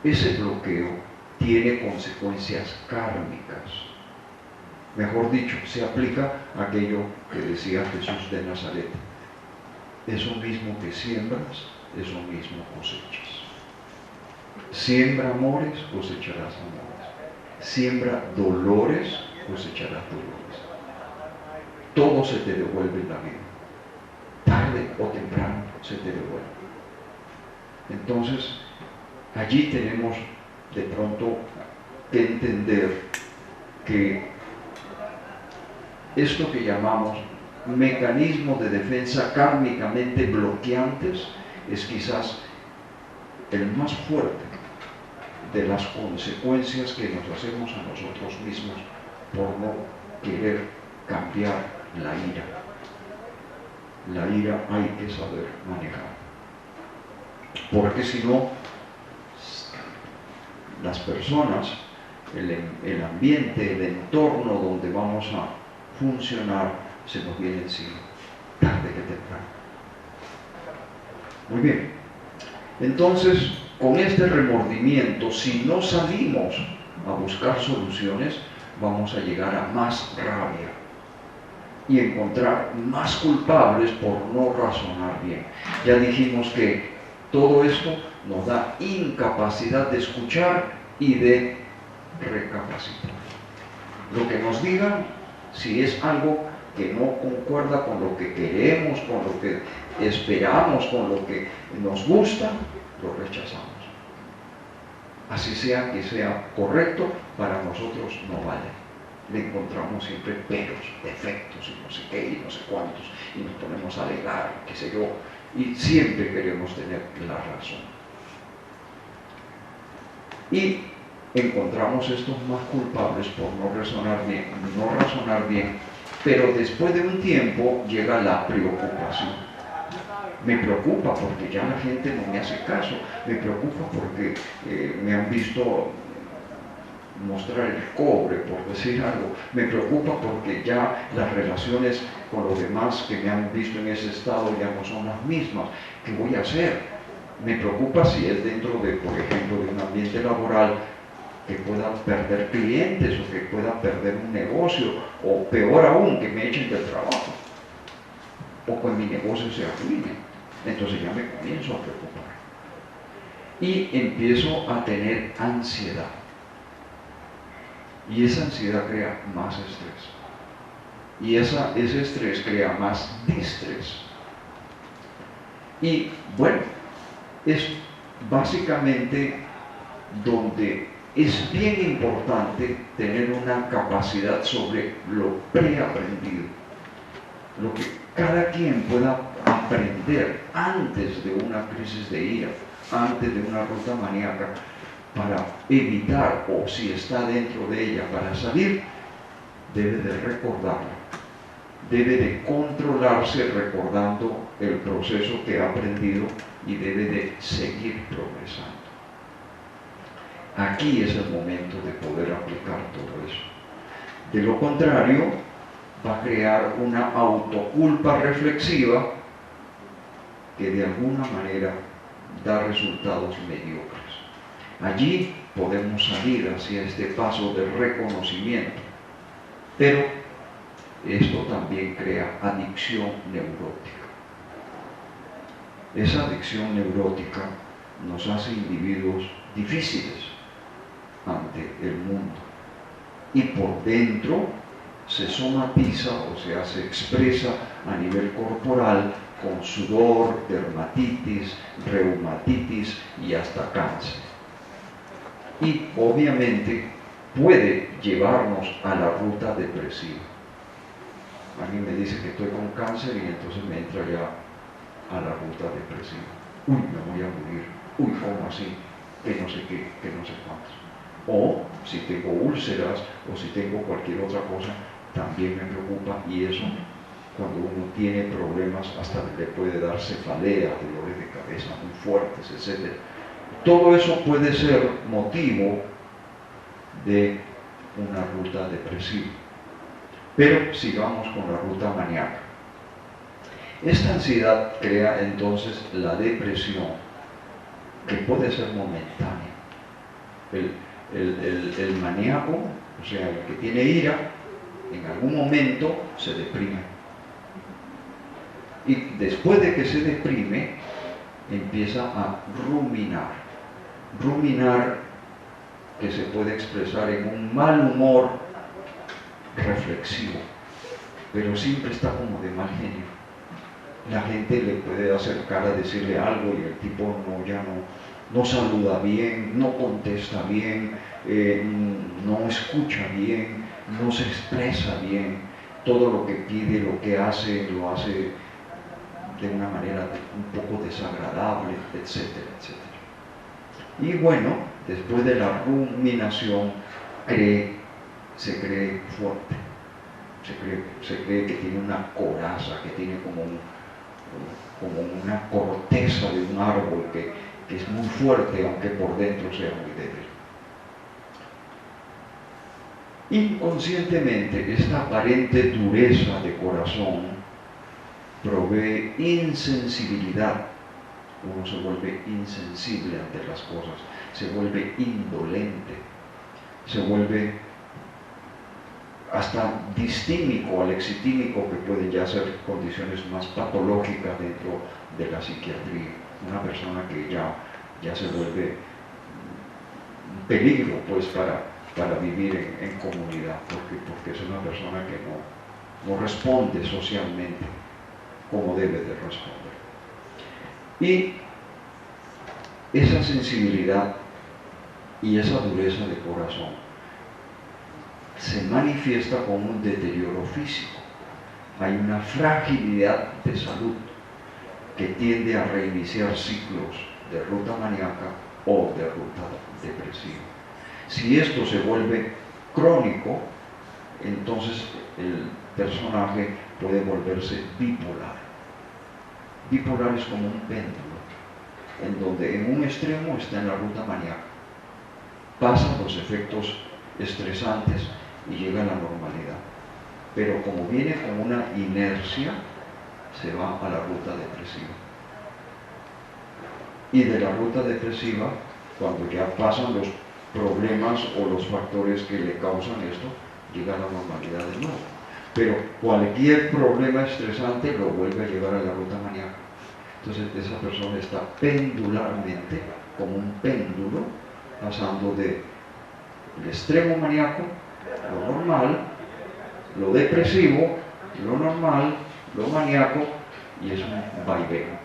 ese bloqueo tiene consecuencias kármicas. Mejor dicho, se aplica a aquello que decía Jesús de Nazaret. Eso mismo que siembras, eso mismo cosechas. Siembra amores, cosecharás amores. Siembra dolores, cosecharás dolores. Todo se te devuelve en la vida. Tarde o temprano se te devuelve. Entonces, allí tenemos de pronto que entender que esto que llamamos mecanismos de defensa kármicamente bloqueantes es quizás el más fuerte de las consecuencias que nos hacemos a nosotros mismos por no querer cambiar la ira. La ira hay que saber manejar, porque si no, las personas, el ambiente, el entorno donde vamos a funcionar se nos viene encima, tarde que temprano. Muy bien, entonces con este remordimiento, si no salimos a buscar soluciones, vamos a llegar a más rabia y encontrar más culpables por no razonar bien. Ya dijimos que todo esto nos da incapacidad de escuchar y de recapacitar. Lo que nos digan, si es algo que no concuerda con lo que queremos, con lo que esperamos, con lo que nos gusta, lo rechazamos. Así sea que sea correcto, para nosotros no vale. Le encontramos siempre peros, defectos y no sé qué y no sé cuántos, y nos ponemos a alegar, qué sé yo, y siempre queremos tener la razón. Y encontramos estos más culpables por no razonar bien, pero después de un tiempo llega la preocupación. Me preocupa porque ya la gente no me hace caso, me preocupa porque me han visto mostrar el cobre, por decir algo, me preocupa porque ya las relaciones con los demás que me han visto en ese estado ya no son las mismas. ¿Qué voy a hacer? Me preocupa si es dentro de, por ejemplo, de un ambiente laboral, que pueda perder clientes o que pueda perder un negocio, o peor aún, que me echen del trabajo, o que mi negocio se arruine. Entonces ya me comienzo a preocupar y empiezo a tener ansiedad, y esa ansiedad crea más estrés, y ese estrés crea más distrés. Y bueno, es básicamente donde es bien importante tener una capacidad sobre lo preaprendido, lo que cada quien pueda aprender antes de una crisis de ira, antes de una ruta maníaca, para evitar, o si está dentro de ella, para salir, debe de recordarla, debe de controlarse recordando el proceso que ha aprendido y debe de seguir progresando. Aquí es el momento de poder aplicar todo eso. De lo contrario, va a crear una autoculpa reflexiva que de alguna manera da resultados mediocres. Allí podemos salir hacia este paso de reconocimiento, pero esto también crea adicción neurótica. Esa adicción neurótica nos hace individuos difíciles ante el mundo, y por dentro se somatiza, o sea, se expresa a nivel corporal con sudor, dermatitis, reumatitis y hasta cáncer. Y obviamente puede llevarnos a la ruta depresiva. Alguien me dice que estoy con cáncer y entonces me entra ya a la ruta depresiva. Uy, me voy a morir. Uy, ¿cómo así? Que no sé qué, que no sé cuántos. O si tengo úlceras o si tengo cualquier otra cosa, también me preocupa, y eso, cuando uno tiene problemas, hasta le puede dar cefalea, dolores de cabeza muy fuertes, etc. Todo eso puede ser motivo de una ruta depresiva. Pero sigamos con la ruta maníaca. Esta ansiedad crea entonces la depresión, que puede ser momentánea, El maníaco, o sea, el que tiene ira, en algún momento se deprime. Y después de que se deprime, empieza a ruminar. Ruminar, que se puede expresar en un mal humor reflexivo, pero siempre está como de mal genio. La gente le puede acercar a decirle algo y el tipo no saluda bien, no contesta bien, no escucha bien, no se expresa bien. Todo lo que pide, lo que hace, lo hace de una manera un poco desagradable, etcétera, etcétera. Y bueno, después de la ruminación, se cree fuerte, se cree que tiene una coraza, que tiene como una corteza de un árbol que es muy fuerte, aunque por dentro sea muy débil. Inconscientemente, esta aparente dureza de corazón provee insensibilidad. Uno se vuelve insensible ante las cosas, se vuelve indolente, se vuelve hasta distímico, alexitímico, que pueden ya ser condiciones más patológicas dentro de la psiquiatría. Una persona que ya se vuelve un peligro pues para vivir en comunidad, porque es una persona que no responde socialmente como debe de responder. Y esa sensibilidad y esa dureza de corazón se manifiesta como un deterioro físico. Hay una fragilidad de salud que tiende a reiniciar ciclos de ruta maníaca o de ruta depresiva. Si esto se vuelve crónico, entonces el personaje puede volverse bipolar. Bipolar es como un péndulo, en donde en un extremo está en la ruta maníaca, pasan los efectos estresantes y llega a la normalidad. Pero como viene con una inercia, se va a la ruta depresiva. Y de la ruta depresiva, cuando ya pasan los problemas o los factores que le causan esto, llega a la normalidad de nuevo. Pero cualquier problema estresante lo vuelve a llevar a la ruta maníaca. Entonces esa persona está pendularmente, como un péndulo, pasando del extremo maníaco, lo normal, lo depresivo, lo normal, lo maníaco, y es un vaivén.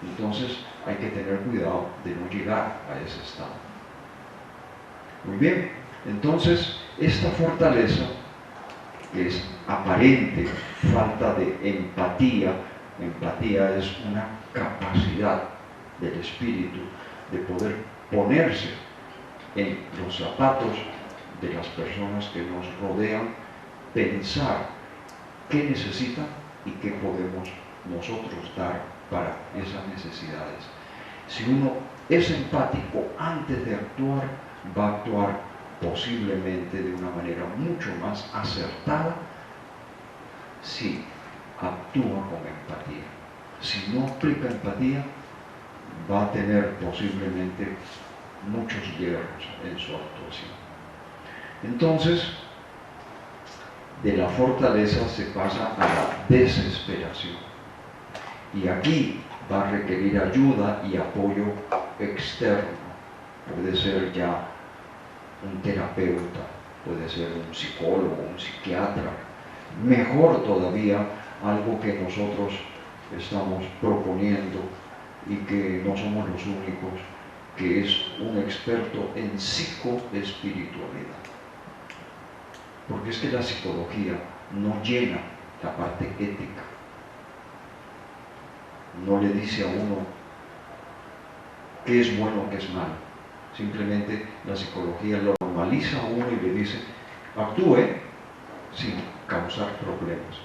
Entonces hay que tener cuidado de no llegar a ese estado. Muy bien, entonces esta fortaleza, que es aparente falta de empatía es una capacidad del espíritu de poder ponerse en los zapatos de las personas que nos rodean, pensar qué necesitan y qué podemos nosotros dar para esas necesidades. Si uno es empático antes de actuar, va a actuar posiblemente de una manera mucho más acertada si actúa con empatía. Si no aplica empatía, va a tener posiblemente muchos hierros en su actuación. Entonces, de la fortaleza se pasa a la desesperación. Y aquí va a requerir ayuda y apoyo externo. Puede ser ya un terapeuta, puede ser un psicólogo, un psiquiatra. Mejor todavía, algo que nosotros estamos proponiendo y que no somos los únicos, que es un experto en psicoespiritualidad. Porque es que la psicología no llena la parte ética. No le dice a uno qué es bueno, qué es malo. Simplemente la psicología lo normaliza a uno y le dice, actúe sin causar problemas.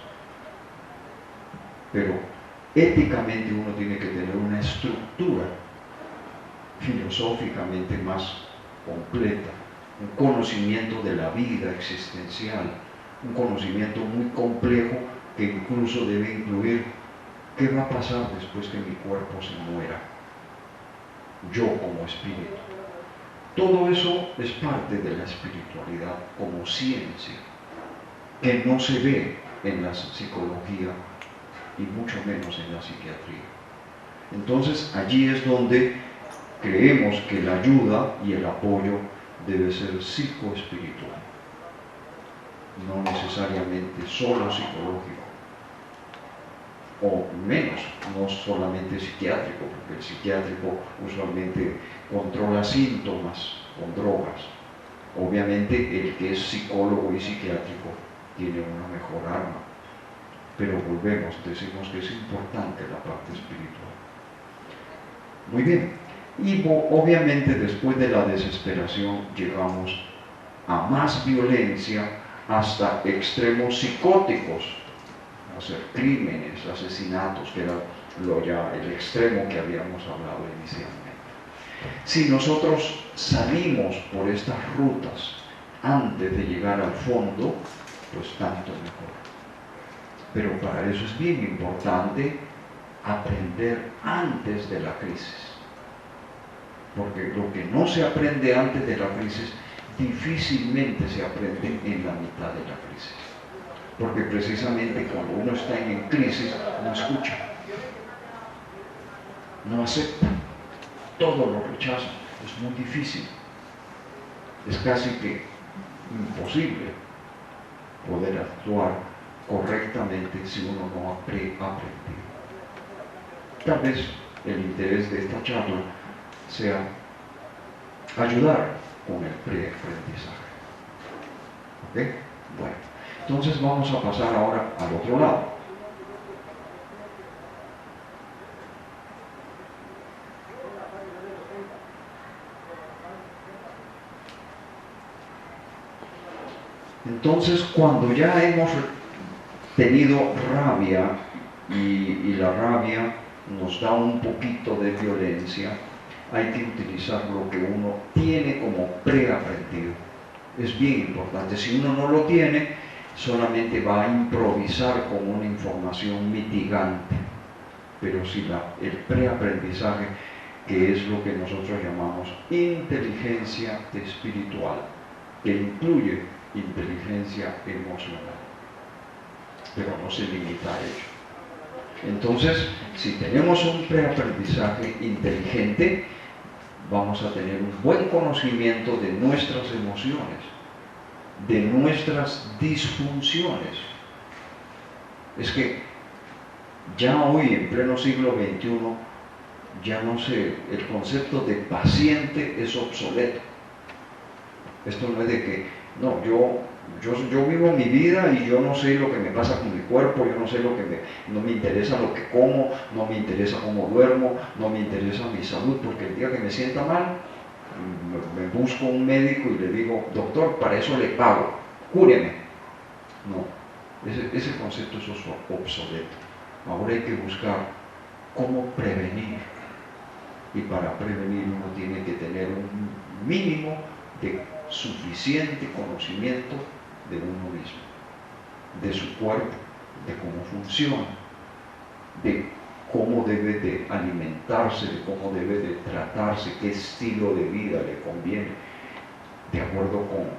Pero éticamente uno tiene que tener una estructura filosóficamente más completa, un conocimiento de la vida existencial, un conocimiento muy complejo que incluso debe incluir qué va a pasar después que mi cuerpo se muera, yo como espíritu. Todo eso es parte de la espiritualidad como ciencia, que no se ve en la psicología y mucho menos en la psiquiatría. Entonces allí es donde creemos que la ayuda y el apoyo debe ser psicoespiritual, no necesariamente solo psicológico, o menos, no solamente psiquiátrico, porque el psiquiátrico usualmente controla síntomas con drogas. Obviamente el que es psicólogo y psiquiátrico tiene una mejor arma, pero volvemos, decimos que es importante la parte espiritual. Muy bien, y obviamente después de la desesperación llegamos a más violencia hasta extremos psicóticos, hacer crímenes, asesinatos, que era el extremo que habíamos hablado inicialmente. Si nosotros salimos por estas rutas antes de llegar al fondo, pues tanto mejor. Pero para eso es bien importante aprender antes de la crisis. Porque lo que no se aprende antes de la crisis, difícilmente se aprende en la mitad de la crisis. Porque precisamente cuando uno está en crisis, no escucha, no acepta, todo lo rechaza, es muy difícil, es casi que imposible poder actuar correctamente si uno no ha aprendido. Tal vez el interés de esta charla sea ayudar con el preaprendizaje. ¿Ok? Bueno, entonces vamos a pasar ahora al otro lado. Entonces, cuando ya hemos tenido rabia y la rabia nos da un poquito de violencia, hay que utilizar lo que uno tiene como preaprendido. Es bien importante. Si uno no lo tiene, solamente va a improvisar con una información mitigante. Pero si el preaprendizaje, que es lo que nosotros llamamos inteligencia espiritual, que incluye inteligencia emocional, pero no se limita a ello. Entonces, si tenemos un preaprendizaje inteligente, vamos a tener un buen conocimiento de nuestras emociones, de nuestras disfunciones. Es que ya hoy, en pleno siglo XXI, ya no sé, el concepto de paciente es obsoleto. Esto no es de que, no, yo vivo mi vida y yo no sé lo que me pasa con mi cuerpo, yo no sé no me interesa lo que como, no me interesa cómo duermo, no me interesa mi salud, porque el día que me sienta mal, me busco un médico y le digo, doctor, para eso le pago, cúreme. No, ese concepto es obsoleto. Ahora hay que buscar cómo prevenir. Y para prevenir uno tiene que tener un mínimo de suficiente conocimiento de uno mismo, de su cuerpo, de cómo funciona, de cómo debe de alimentarse, de cómo debe de tratarse, qué estilo de vida le conviene, de acuerdo con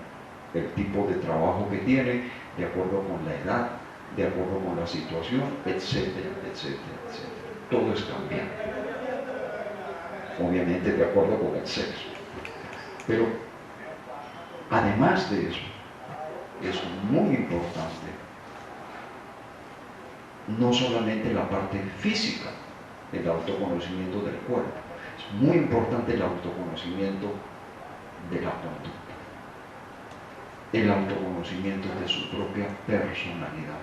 el tipo de trabajo que tiene, de acuerdo con la edad, de acuerdo con la situación, etcétera, etcétera, etcétera. Todo es cambiante. Obviamente de acuerdo con el sexo. Pero además de eso, es muy importante no solamente la parte física, el autoconocimiento del cuerpo, es muy importante el autoconocimiento de la conducta, el autoconocimiento de su propia personalidad,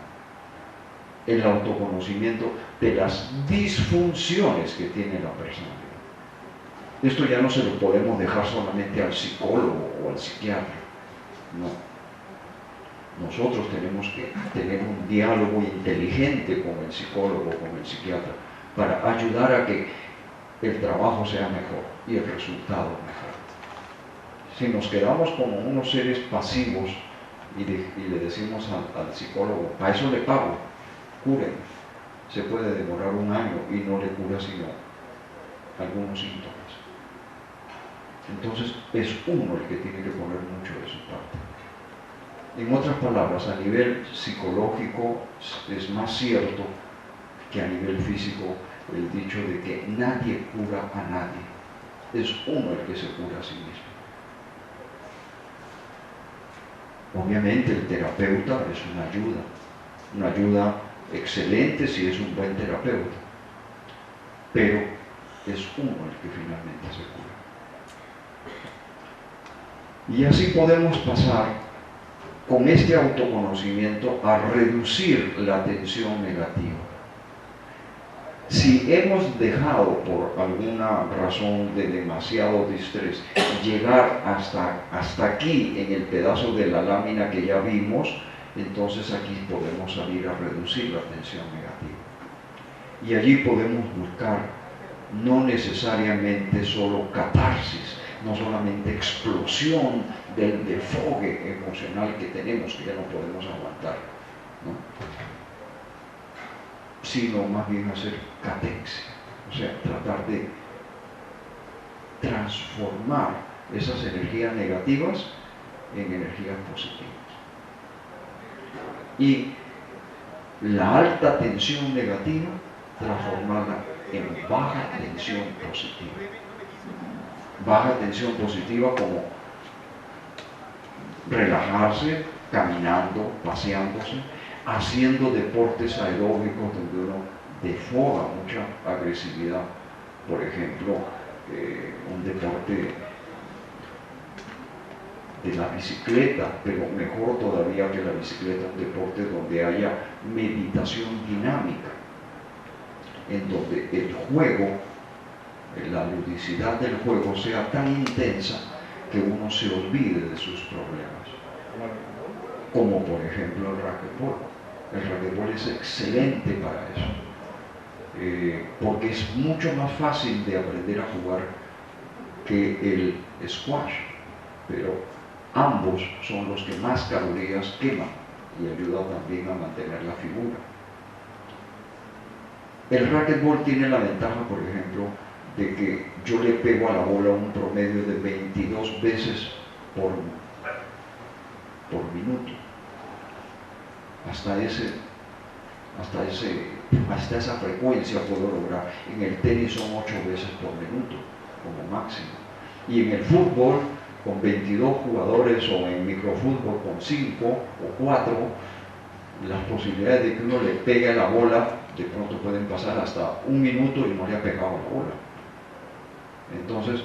el autoconocimiento de las disfunciones que tiene la personalidad. Esto ya no se lo podemos dejar solamente al psicólogo o al psiquiatra, no. Nosotros tenemos que tener un diálogo inteligente con el psicólogo, con el psiquiatra, para ayudar a que el trabajo sea mejor y el resultado mejor. Si nos quedamos como unos seres pasivos y le decimos al psicólogo, a eso le pago, cúreme, se puede demorar un año y no le cura sino algunos síntomas. Entonces es uno el que tiene que poner mucho de su parte. En otras palabras, a nivel psicológico es más cierto que a nivel físico el dicho de que nadie cura a nadie. Es uno el que se cura a sí mismo. Obviamente el terapeuta es una ayuda excelente si es un buen terapeuta, pero es uno el que finalmente se cura. Y así podemos pasar con este autoconocimiento a reducir la tensión negativa. Si hemos dejado por alguna razón de demasiado distrés llegar hasta aquí en el pedazo de la lámina que ya vimos, entonces aquí podemos salir a reducir la tensión negativa. Y allí podemos buscar no necesariamente solo catarsis, no solamente explosión del desfogue emocional que tenemos, que ya no podemos aguantar, ¿no? Sino más bien hacer catexia, o sea, tratar de transformar esas energías negativas en energías positivas. Y la alta tensión negativa, transformarla en baja tensión positiva. Baja tensión positiva como relajarse, caminando, paseándose, haciendo deportes aeróbicos donde uno desfoga mucha agresividad. Por ejemplo, un deporte de la bicicleta, pero mejor todavía que la bicicleta, un deporte donde haya meditación dinámica, en donde el juego, la ludicidad del juego sea tan intensa que uno se olvide de sus problemas. Como por ejemplo el racquetball. El racquetball es excelente para eso, porque es mucho más fácil de aprender a jugar que el squash, pero ambos son los que más calorías queman y ayudan también a mantener la figura. El racquetball tiene la ventaja, por ejemplo, de que yo le pego a la bola un promedio de 22 veces por minuto. Hasta esa frecuencia puedo lograr. En el tenis son 8 veces por minuto, como máximo. Y en el fútbol, con 22 jugadores, o en microfútbol con 5 o 4, las posibilidades de que uno le pegue a la bola de pronto pueden pasar hasta 1 minuto y no le ha pegado la bola. Entonces,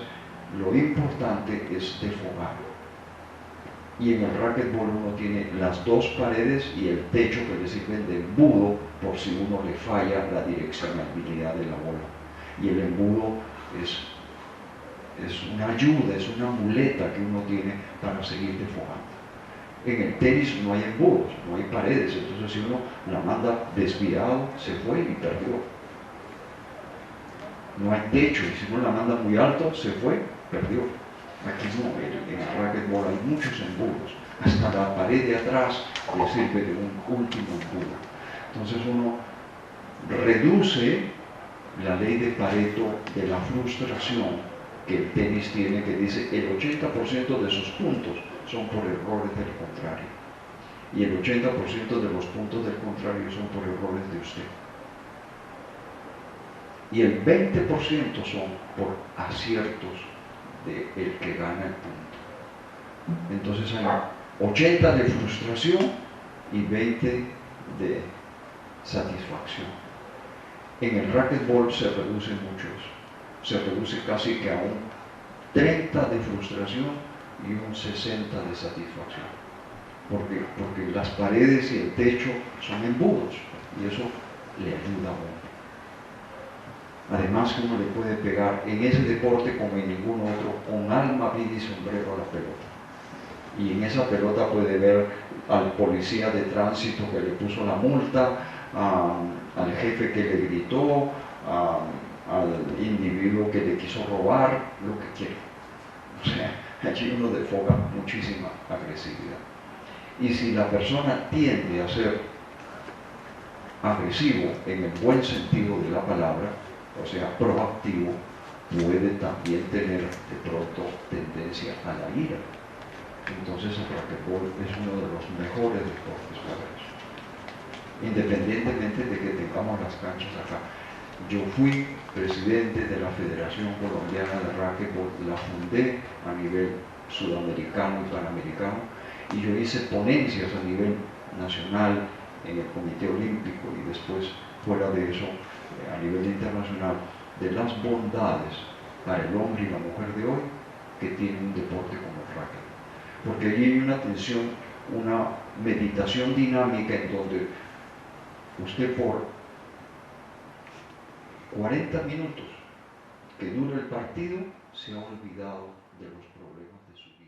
lo importante es desfogar. Y en el racquetball uno tiene las dos paredes y el techo que le sirven de embudo por si uno le falla la direccionalidad de la bola. Y el embudo es una ayuda, es una muleta que uno tiene para seguir desfogando. En el tenis no hay embudos, no hay paredes, entonces si uno la manda desviado, se fue y perdió. No hay techo, y si uno la manda muy alto, se fue, perdió. Aquí no, en el racquetball hay muchos embudos, hasta la pared de atrás le sirve de un último embudo. Entonces uno reduce la ley de Pareto de la frustración que el tenis tiene, que dice el 80% de sus puntos son por errores del contrario, y el 80% de los puntos del contrario son por errores de usted, y el 20% son por aciertos del que gana el punto. Entonces hay 80 de frustración y 20 de satisfacción. En el racquetball se reduce mucho eso, se reduce casi que a un 30 de frustración y un 60 de satisfacción, porque las paredes y el techo son embudos y eso le ayuda a uno. Además que uno le puede pegar en ese deporte como en ningún otro, con alma, vida y sombrero a la pelota. Y en esa pelota puede ver al policía de tránsito que le puso la multa, al jefe que le gritó, al individuo que le quiso robar, lo que quiera. O sea, allí uno desfoga muchísima agresividad. Y si la persona tiende a ser agresivo en el buen sentido de la palabra, o sea, proactivo, puede también tener de pronto tendencia a la ira. Entonces el racquetball es uno de los mejores deportes para eso. Independientemente de que tengamos las canchas acá. Yo fui presidente de la Federación Colombiana de Racquetball, la fundé a nivel sudamericano y panamericano, y yo hice ponencias a nivel nacional en el Comité Olímpico y después fuera de eso a nivel internacional, de las bondades para el hombre y la mujer de hoy que tiene un deporte como el racquetball. Porque allí hay una tensión, una meditación dinámica en donde usted por 40 minutos que dura el partido se ha olvidado de los problemas de su vida.